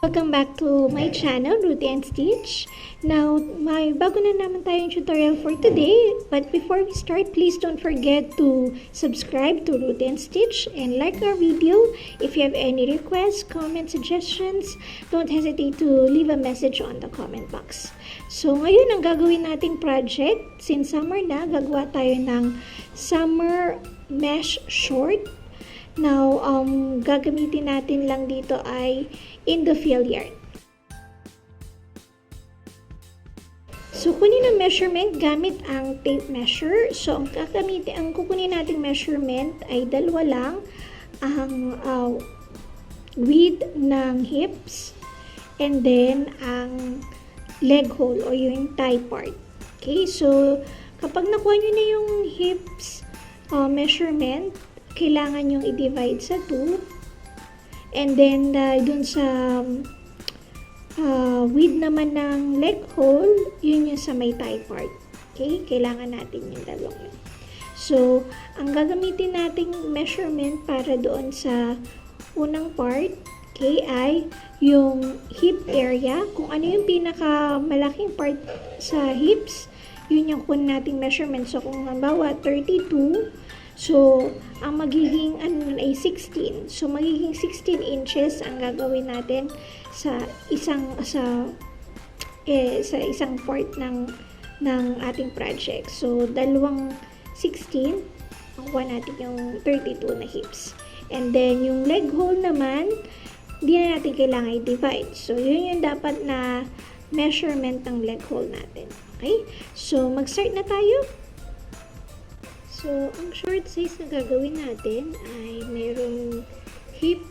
Welcome back to my channel, Rudy and Stitch. Now, may bago na naman tayong tutorial for today. But before we start, please don't forget to subscribe to Rudy and Stitch and like our video. If you have any requests, comments, suggestions, don't hesitate to leave a message on the comment box. So, ngayon ang gagawin nating project, since summer na, gagawa tayo ng summer mesh short. Now, gagamitin natin lang dito ay in the field yarn. So, kunin ang measurement gamit ang tape measure. So, ang kukunin nating measurement ay dalawa lang. Ang width ng hips and then ang leg hole o yung thigh part. Okay, so kapag nakuha nyo na yung hips measurement, kailangan yung i-divide sa 2. And then, dun sa width naman ng leg hole, yun yung sa may thigh part. Okay? Kailangan natin yung dalawang yun. So, ang gagamitin nating measurement para doon sa unang part, okay, ay yung hip area. Kung ano yung pinakamalaking part sa hips, yun yung kunin nating measurement. So, kung halimbawa 32, so, ang magiging ay 16. So, magiging 16 inches ang gagawin natin sa isang part ng ating project. So, dalawang 16, makuha natin yung 32 na hips. And then, yung leg hole naman, hindi na natin kailangan i-divide. So, yun yung dapat na measurement ng leg hole natin. Okay? So, mag-start na tayo. So, ang short size na gagawin natin ay mayroong hip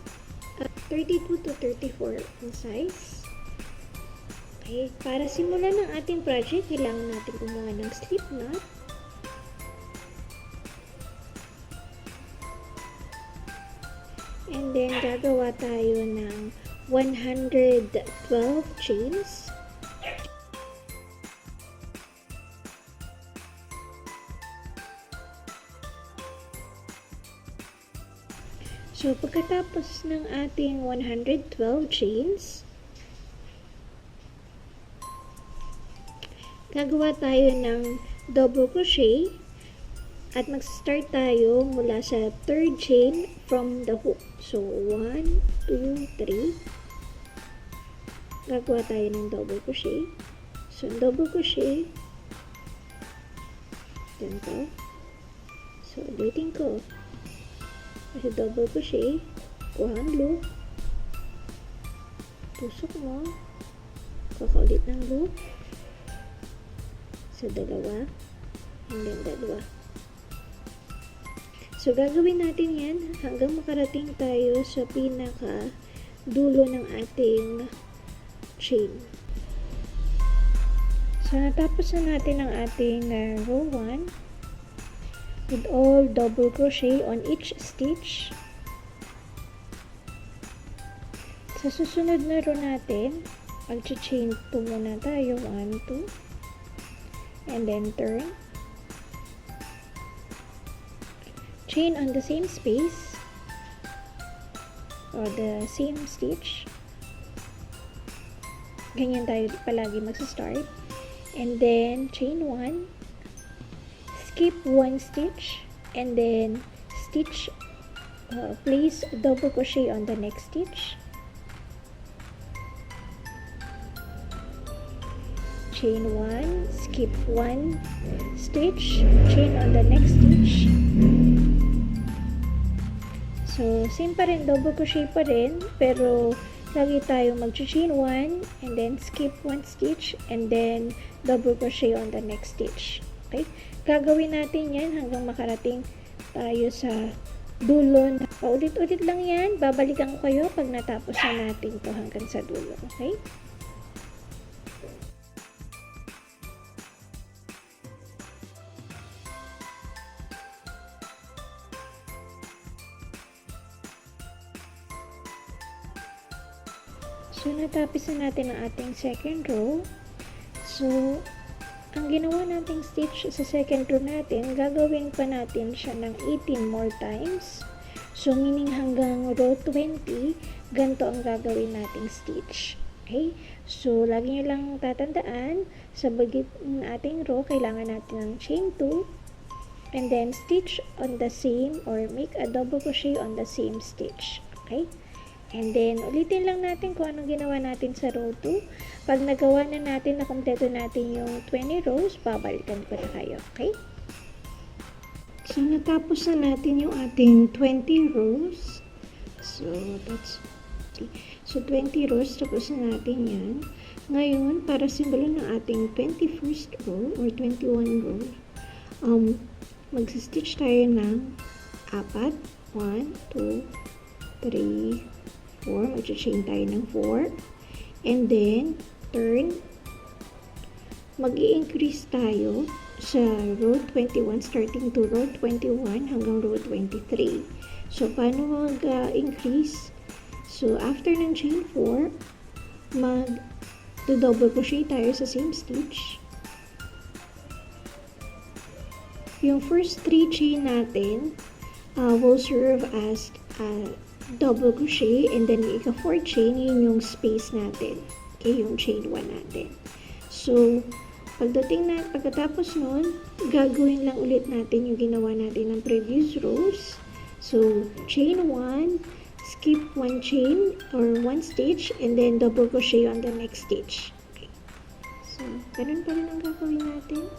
32 to 34 ang size. Okay, para simulan ng ating project, kailangan natin gumawa ng slip knot. And then, gagawa tayo ng 112 chains. So, pagkatapos ng ating 112 chains, gagawa tayo ng double crochet at mag-start tayo mula sa third chain from the hook. So, 1, 2, 3. Gagawa tayo ng double crochet. So, double crochet. Ganito. So, ulitin ko. Kasi double crochet, kuha ang loop, tusok mo, kakaulit ng loop, sa dalawa, and then dalawa. So, gagawin natin yan hanggang makarating tayo sa pinaka dulo ng ating chain. So, natapos na natin ang ating row 1. With all double crochet on each stitch. Sa susunod na row natin, mag-chain 2 muna tayo. 1, 2. And then turn. Chain on the same space or the same stitch. Ganyan tayo palagi magsa-start. And then chain 1. Skip 1 stitch and then stitch place double crochet on the next stitch, chain 1, skip 1 stitch, chain on the next stitch. So same pa rin, double crochet pa rin, pero lagi tayo mag-chain 1 and then skip 1 stitch and then double crochet on the next stitch. Okay? Gagawin natin yan hanggang makarating tayo sa dulo. Paulit-ulit lang yan. Babalikan ko kayo pag natapos na natin to hanggang sa dulo. Okay? So, natapos na natin ang ating second row. So, ang ginawa nating stitch sa second row natin, gagawin pa natin siya ng 18 more times. So, meaning hanggang row 20, ganito ang gagawin nating stitch. Okay? So, lagi nyo lang tatandaan, sa bagit ng ating row, kailangan natin ng chain 2, and then stitch on the same or make a double crochet on the same stitch. Okay? And then, ulitin lang natin kung anong ginawa natin sa row 2. Pag nagawa na natin, nakompleto natin yung 20 rows, babalikan ko na kayo. Okay? So, natapos na natin yung ating 20 rows. So, that's 20 rows, tapos na natin yan. Ngayon, para simulan ng ating 21st row or 21 row, mag-stitch tayo ng 4. 1, 2, 3, 4. Mag-chain tayo ng 4. And then, turn. Mag-i-increase tayo sa row 21, starting to row 21 hanggang row 23. So, paano mag-increase? So, after ng chain 4, mag-double crochet tayo sa same stitch. Yung first 3 chain natin will serve as double crochet, and then yung ika-4 chain, yun yung space natin. Okay, yung chain 1 natin. So, pagkatapos nun, gagawin lang ulit natin yung ginawa natin ng previous rows. So, chain 1, skip 1 chain or 1 stitch, and then double crochet on the next stitch. Okay. So, ganun pa rin ang gagawin natin.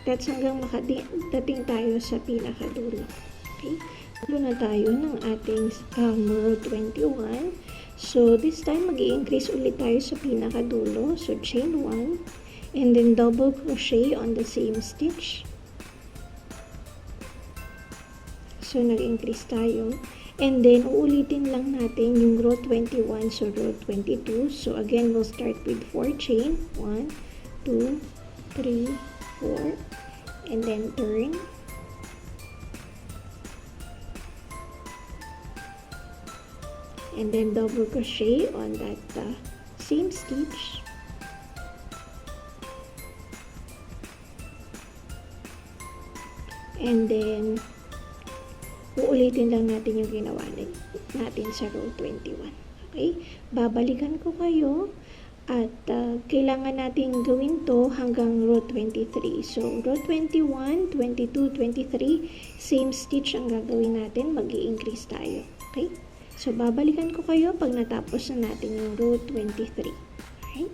That's hanggang makadating tayo sa pinakadulo. Okay. Dulo na tayo ng ating row 21. So, this time, mag-i-increase ulit tayo sa pinakadulo. So, chain 1, and then double crochet on the same stitch. So, nag-increase tayo. And then, uulitin lang natin yung row 21, so row 22. So, again, we'll start with 4 chain. 1, 2, 3, 4. And then, turn. And then, double crochet on that same stitch. And then, uulitin lang natin yung ginawa natin sa row 21. Okay? Babalikan ko kayo at kailangan natin gawin to hanggang row 23. So, row 21, 22, 23, same stitch ang gagawin natin. Mag-i-increase tayo. Okay? So, babalikan ko kayo pag natapos na natin yung row 23. Okay?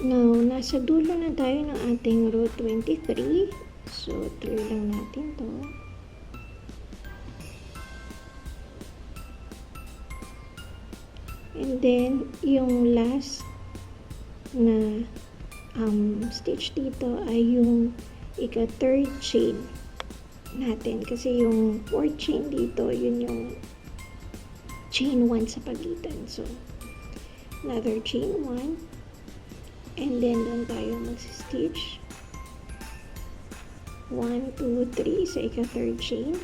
Now, nasa dulo na tayo ng ating row 23. So, tuloy lang natin to. And then, yung last na stitch dito ay yung ika-third chain natin. Kasi yung 4th chain dito, yun yung chain 1 sa pagitan. So, another chain 1. And then, doon tayo mag-stitch. 1, 2, 3 sa ika-third chain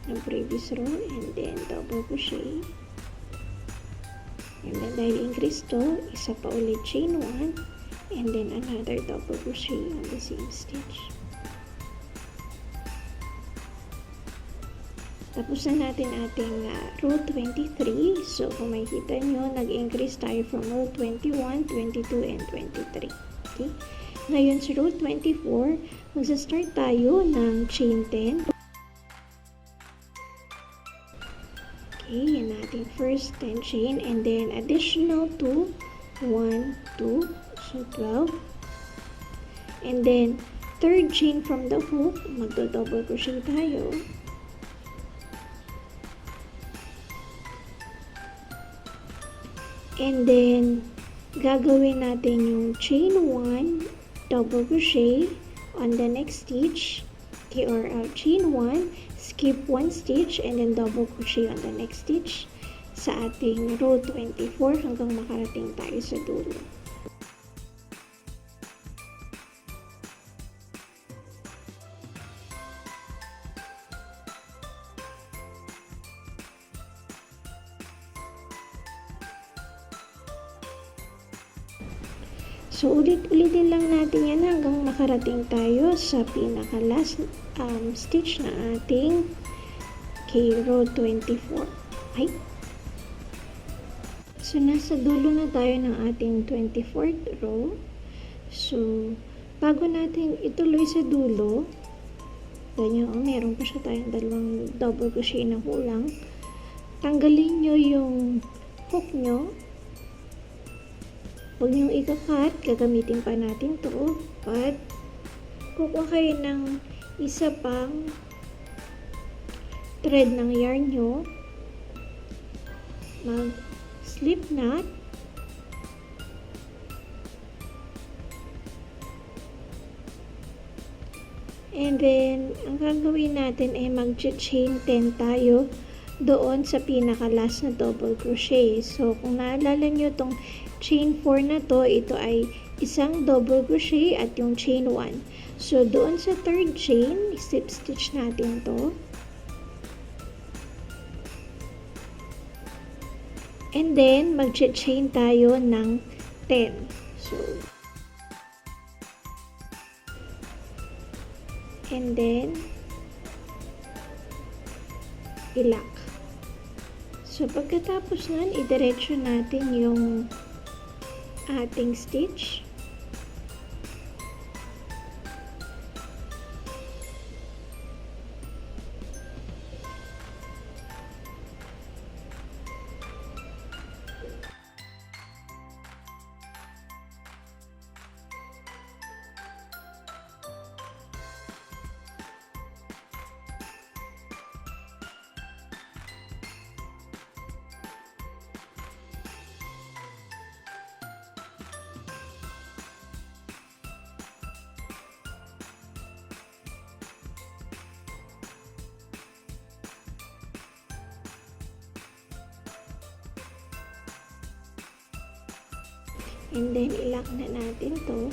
ng previous row. And then, double crochet. And then, dahil increase to, isa pa ulit chain 1, and then another double crochet on the same stitch. Tapos na natin ating row 23. So, kung makikita nyo, nag-increase tayo from row 21, 22, and 23. Okay? Ngayon, sa row 24, magsa-start tayo ng chain 10. Okay, yan natin first 10 chain, and then additional 2, 1, 2, so 12. And then, third chain from the hook, magdo-double crochet tayo. And then, gagawin natin yung chain 1, double crochet on the next stitch, okay, or chain 1, skip 1 stitch, and then double crochet on the next stitch sa ating row 24 hanggang makarating tayo sa dulo. So, ulit-ulitin lang natin yan hanggang makarating tayo sa pinaka-last stitch na ating row 24. Ay. So, nasa dulo na tayo ng ating 24th row. So, bago natin ituloy sa dulo, ganyan, meron pa siya tayong dalawang double crochet na kulang. Tanggalin nyo yung hook nyo. Huwag nyo ika-cut, gagamitin pa natin to. But, kukuha kayo ng isa pang thread ng yarn nyo. Slip knot. And then, ang gagawin natin ay mag-chain 10 tayo doon sa pinaka-last na double crochet. So, kung naalala nyo itong chain 4 na to, ito ay isang double crochet at yung chain 1. So, doon sa third chain, slip stitch natin to. And then, mag-chain tayo ng 10. So, and then, ilock. So, pagkatapos nun, idiretso natin yung ating stitch. And then, ilock na natin to.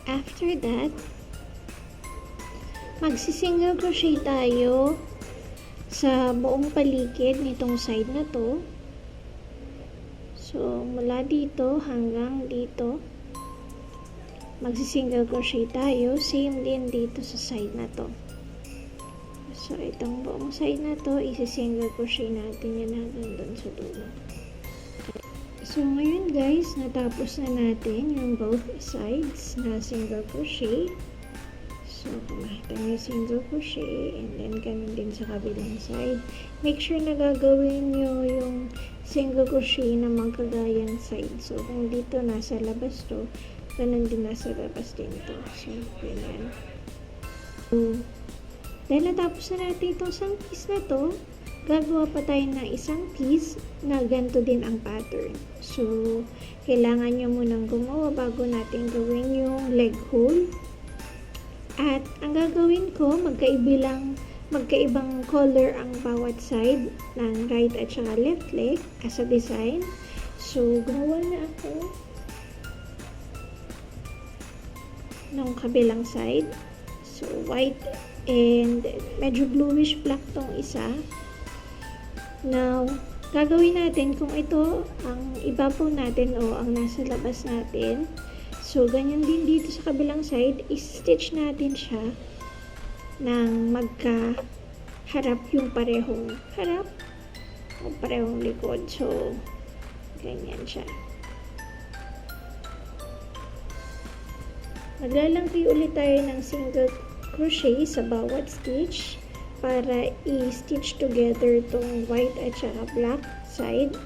After that, magsi-single crochet tayo sa buong paligid nitong side na to. So, mula dito hanggang dito, magsi-single crochet tayo. Same din dito sa side na to. So, itong buong side na to, isi-single crochet natin yan hanggang doon sa dulo. So, ngayon guys, natapos na natin yung both sides na single crochet. So, kumakita nyo single crochet and then ganun din sa kabilang side. Make sure na gagawin nyo yung single crochet na magkagayang side. So, kung dito nasa labas to, ganun din nasa labas din to. So, ganyan. So, dahil natapos na natin itong isang piece na to, gagawa pa tayo ng isang piece na ganito din ang pattern. So, kailangan nyo munang gumawa bago natin gawin yung leg hole. At ang gagawin ko, magkaibang color ang bawat side ng right at saka left leg as a design. So, gumawa na ako ng kabilang side. So, white and medyo bluish black tong isa. Now, gagawin natin kung ito ang ibabaw natin o ang nasa labas natin. So, ganyan din dito sa kabilang side, i-stitch natin siya ng magkaharap yung parehong harap o parehong likod. So, ganyan siya. Maglalangki ulit tayo ng single crochet sa bawat stitch para i-stitch together tong white at saka black side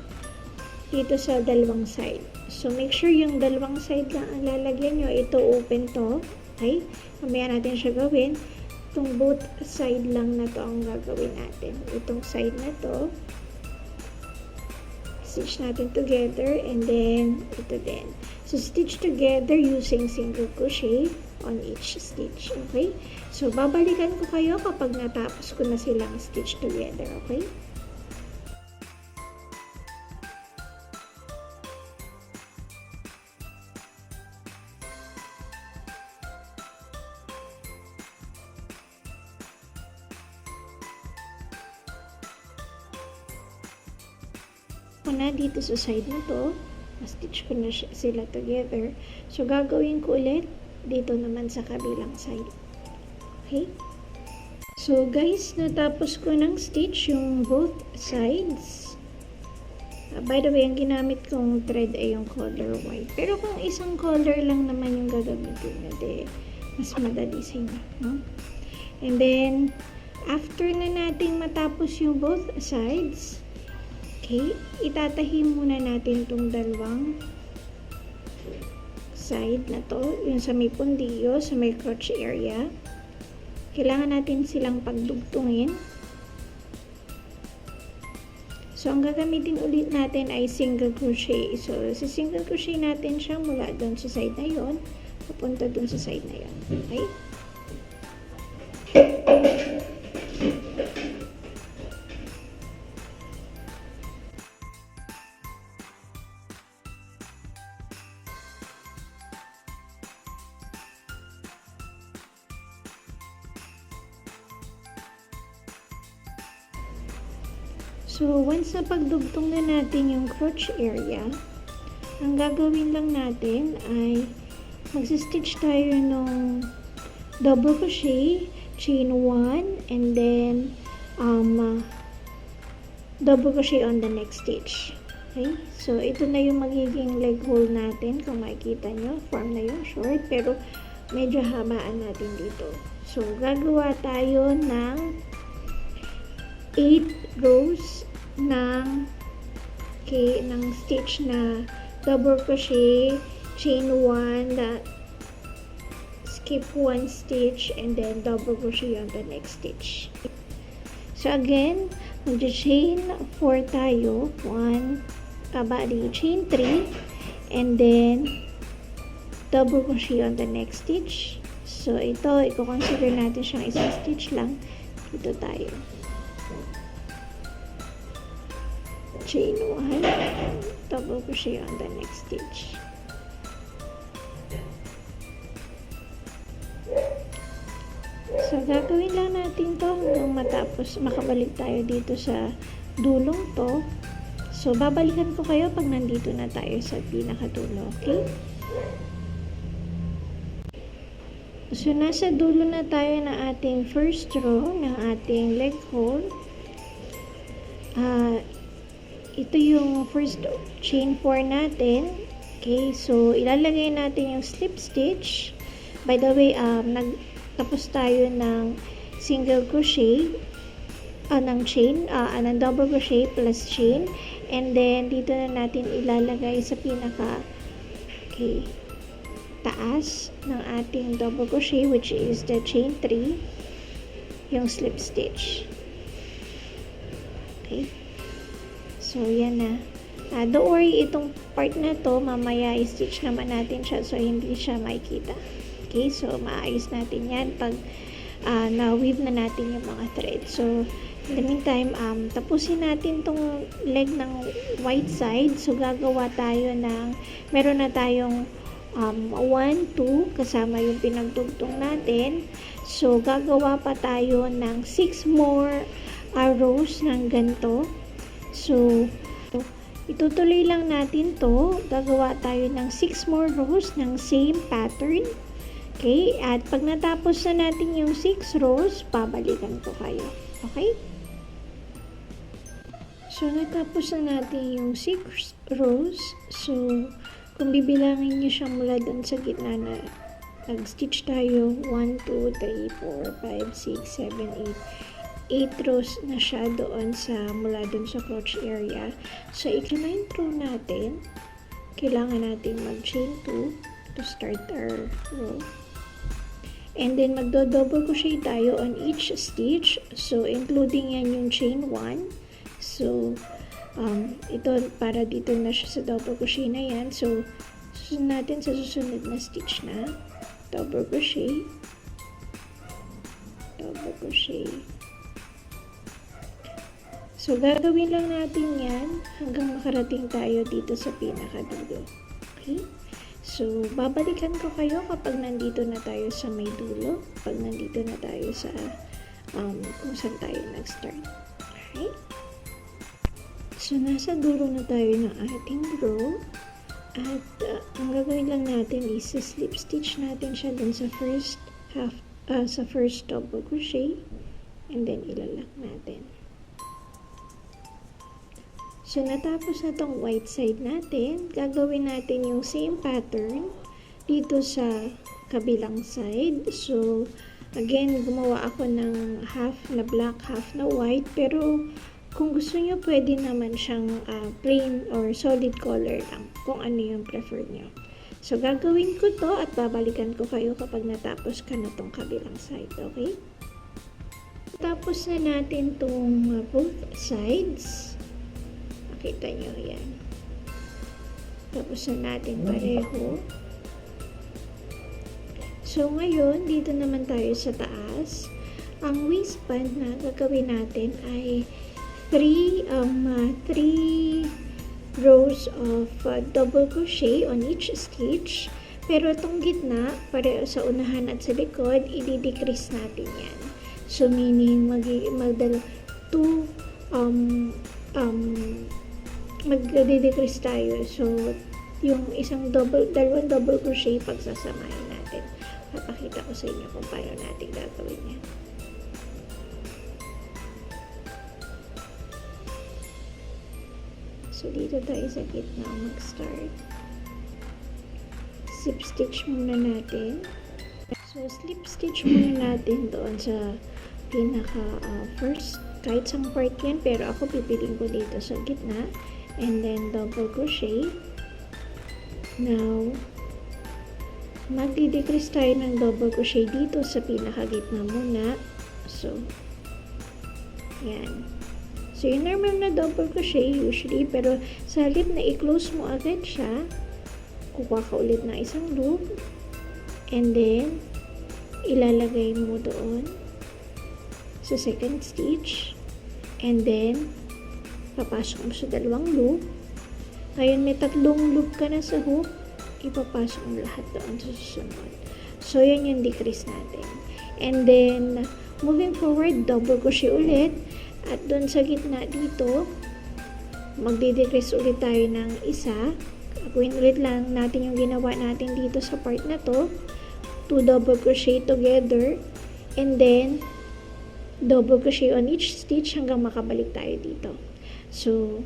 dito sa dalawang side. So, make sure yung dalawang side lang ang lalagyan nyo. Ito open to. Okay? Mamaya natin siya gawin. Itong both side lang na to ang gagawin natin. Itong side na to. Stitch natin together. And then, ito din. So, stitch together using single crochet on each stitch. Okay? So, babalikan ko kayo kapag natapos ko na silang stitch together. Okay? ko na dito sa side na to. Na-stitch ko na sila together. So, gagawin ko ulit dito naman sa kabilang side. Okay? So, guys, natapos ko ng stitch yung both sides. By the way, ang ginamit kong thread ay yung color white. Pero kung isang color lang naman yung gagamitin natin, mas madali sa inyo, no? And then, after na nating matapos yung both sides, okay, itatahi muna natin itong dalawang side na to, yung sa may pundiyo, sa may crotch area. Kailangan natin silang pagdugtungin. So, ang gagamitin ulit natin ay single crochet. So, sa single crochet natin siya mula doon sa side na yon, papunta doon sa side na yon. Okay? So, once na pagdugtong na natin yung crotch area, ang gagawin lang natin ay magsistitch tayo ng double crochet, chain 1, and then double crochet on the next stitch. Okay? So, ito na yung magiging leg hole natin. Kung makikita nyo, form na yung short, pero medyo habaan natin dito. So, gagawa tayo ng 8 rows ng stitch na double crochet, chain 1, skip 1 stitch, and then double crochet on the next stitch. So again, mag-chain 4 tayo, 1, chain 3, and then double crochet on the next stitch. So ito, i-consider natin siyang isang stitch lang. Dito tayo. Chain 1, double crochet on the next stitch. So, gagawin lang natin to hanggang matapos makabalik tayo dito sa dulong to. So, babalikan ko kayo pag nandito na tayo sa pinakadulo, okay? So, nasa dulo na tayo na ating first row ng ating leg hole. Ito yung first chain 4 natin. Okay, so ilalagay natin yung slip stitch. By the way, nagtapos tayo ng single crochet, ng chain, ng double crochet plus chain. And then, dito na natin ilalagay sa pinaka, okay, taas ng ating double crochet, which is the chain 3, yung slip stitch. Okay. So, yan na. Don't worry, itong part na to, mamaya i-stitch naman natin siya so hindi siya makikita. Okay, so maayos natin yan pag na-weave na natin yung mga thread. So, in the meantime, tapusin natin tong leg ng white side. So, gagawa tayo ng, meron na tayong 1, 2, kasama yung pinagdugtong natin. So, gagawa pa tayo ng 6 more rows ng ganito. So, itutuloy lang natin to. Gagawa tayo ng 6 more rows ng same pattern. Okay? At pag natapos na natin yung 6 rows, babalikan ko kayo. Okay? So, natapos na natin yung 6 rows. So, kung bibilangin nyo siya mula dun sa gitna na nag-stitch tayo, 1, 2, 3, 4, 5, 6, 7, 8 rows na siya doon sa mula doon sa crotch area. So, ika-9th row natin, kailangan natin mag-chain 2 to start our row. And then, magdo-double crochet tayo on each stitch. So, including yan yung chain 1. So, ito, para dito na siya sa double crochet na yan. So, susunod natin sa susunod na stitch na double crochet, double crochet. So, gagawin lang natin yan hanggang makarating tayo dito sa pinakadulo. Okay? So, babalikan ko kayo kapag nandito na tayo sa may dulo. Kapag nandito na tayo sa kung saan tayo nag-start. Okay? So, nasa dulo na tayo ng ating row. At ang gagawin lang natin is slip stitch natin siya dun sa first half, sa first double crochet. And then, ilalak natin. So, natapos na tong white side natin. Gagawin natin yung same pattern dito sa kabilang side. So, again, gumawa ako ng half na black, half na white. Pero, kung gusto nyo, pwede naman siyang plain or solid color lang. Kung ano yung prefer nyo. So, gagawin ko to at babalikan ko kayo kapag natapos ka na tong kabilang side. Okay? Tapos na natin tong both sides. Makita nyo yan. Tapos na natin pareho. So, ngayon, dito naman tayo sa taas. Ang waistband na gagawin natin ay 3 rows of double crochet on each stitch. Pero itong gitna, pareho sa unahan at sa likod, i-decrease natin yan. So, meaning, mag-decrease tayo. So, yung dalawang double crochet pagsasamahin natin. Papakita ko sa inyo kung paano natin gagawin yan. So, dito tayo sa gitna mag-start. Slip stitch muna natin. So, slip stitch muna natin doon sa first. Kahit sang part yan, pero ako pipiliin ko dito sa gitna. And then, double crochet. Now, magdi-decrease tayo ng double crochet dito sa pinakagitna muna. So, yan. So, yung normal na double crochet usually, pero sa halip na i-close mo agad siya, kukuha ka ulit ng isang loop, and then, ilalagay mo doon sa second stitch, and then, papasok mo sa dalawang loop. Ngayon, may tatlong loop ka na sa hook, ipapasok mo lahat doon sa susunod. So, yan yung decrease natin. And then, moving forward, double crochet ulit. At doon sa gitna dito, magdi-decrease ulit tayo ng isa. Gawin ulit lang natin yung ginawa natin dito sa part na to. 2 double crochet together. And then, double crochet on each stitch hanggang makabalik tayo dito. So,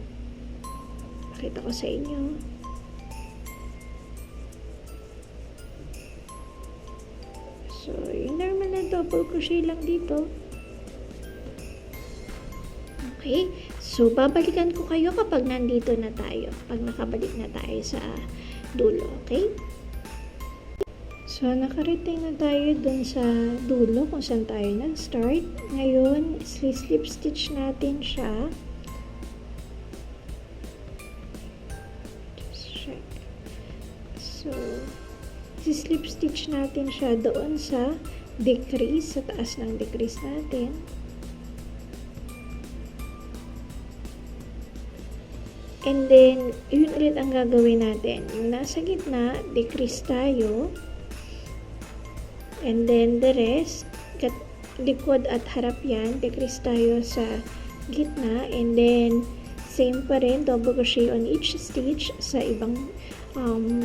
pakita ko sa inyo. So, yung normal na double crochet lang dito. Okay? So, babalikan ko kayo kapag nandito na tayo. Pag nakabalik na tayo sa dulo. Okay? So, nakarating na tayo dun sa dulo kung saan tayo nag-start. Ngayon, slip stitch natin siya. Just check. So, slip stitch natin siya doon sa decrease, sa taas ng decrease natin. And then, yun ulit ang gagawin natin. Yung nasa gitna, decrease tayo. And then, the rest, likod at harap yan, decrease tayo sa gitna. And then, same pa rin, double crochet on each stitch sa ibang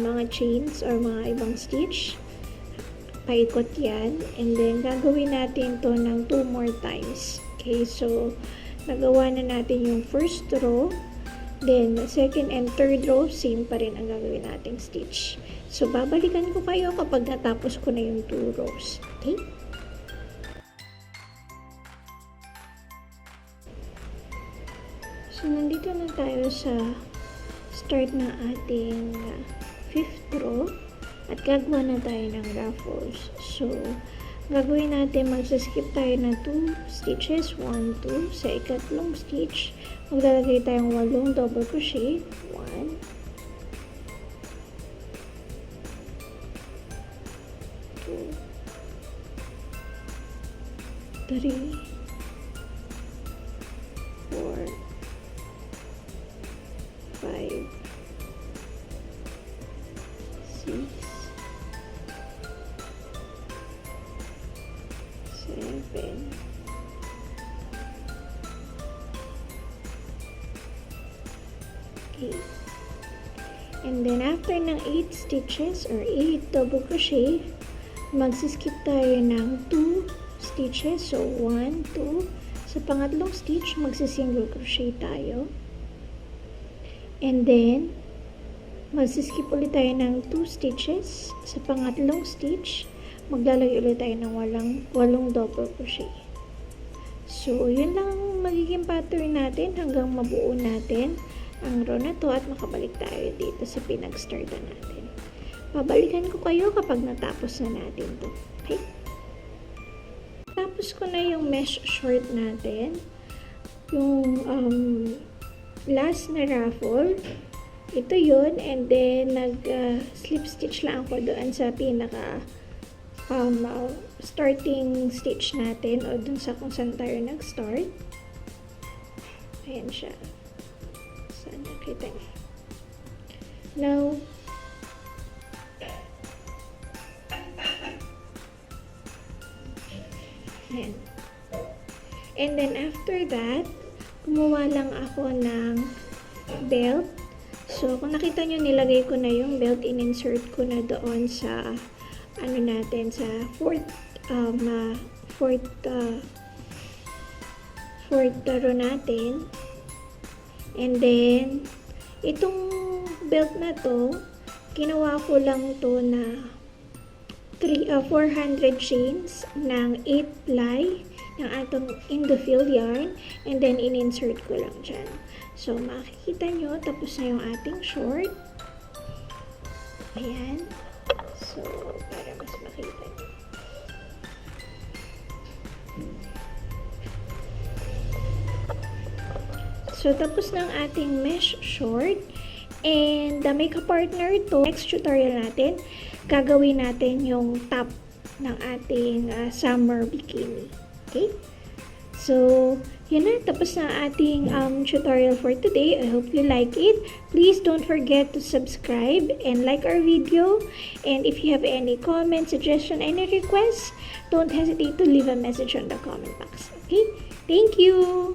mga chains or mga ibang stitch. Paikot yan. And then, gagawin natin to ng 2 more times. Okay, so, nagawa na natin yung first row. Then, second and third row, same pa rin ang gagawin nating stitch. So, babalikan ko kayo kapag natapos ko na yung 2 rows. Okay? So, nandito na tayo sa start na ating 5th row. At gagawa na tayo ng ruffles. So, gagawin natin, magsaskip tayo ng 2 stitches. 1, 2. Sa ikatlong stitch, maglalagay tayong 8 double crochet. 1, 2, 3, 4, 5, 6, 7, 8, Okay. And then after ng 8 stitches or 8 double crochet, magsiskip tayo ng 2 stitches. So 1, 2. Sa pangatlong stitch, magsisingle crochet tayo. And then, magsiskip ulit tayo ng 2 stitches. Sa pangatlong stitch, maglalagay ulit tayo ng 8 double crochet. So, yun lang magiging pattern natin hanggang mabuo natin ang row na to at makabalik tayo dito sa pinag-startan natin. Babalikan ko kayo kapag natapos na natin to. Okay? Tapos ko na yung mesh short natin. Yung last na ruffle. Ito yun. And then, nag-slip stitch lang ako doon sa pinaka starting stitch natin o dun sa kung saan tayo nag-start. Ayan siya. Saan nakita niyo? Now, ayan. And then after that, gumawa lang ako ng belt. So, kung nakita nyo, nilagay ko na yung belt, in-insert ko na doon sa ano natin, sa fourth row natin. And then, itong belt na to, ginawa ko lang to na 400 chains ng 8 ply ng atong Indofield yarn, and then in-insert ko lang dyan. So, makikita nyo, tapos na yung ating short. Ayan. So, para mas makita nyo. So, tapos ng ating mesh short. And may ka-partner to. Next tutorial natin, gagawin natin yung top ng ating summer bikini. Okay? So, yun na. Tapos na ating tutorial for today. I hope you like it. Please don't forget to subscribe and like our video. And if you have any comments, suggestion, any requests, don't hesitate to leave a message on the comment box. Okay? Thank you!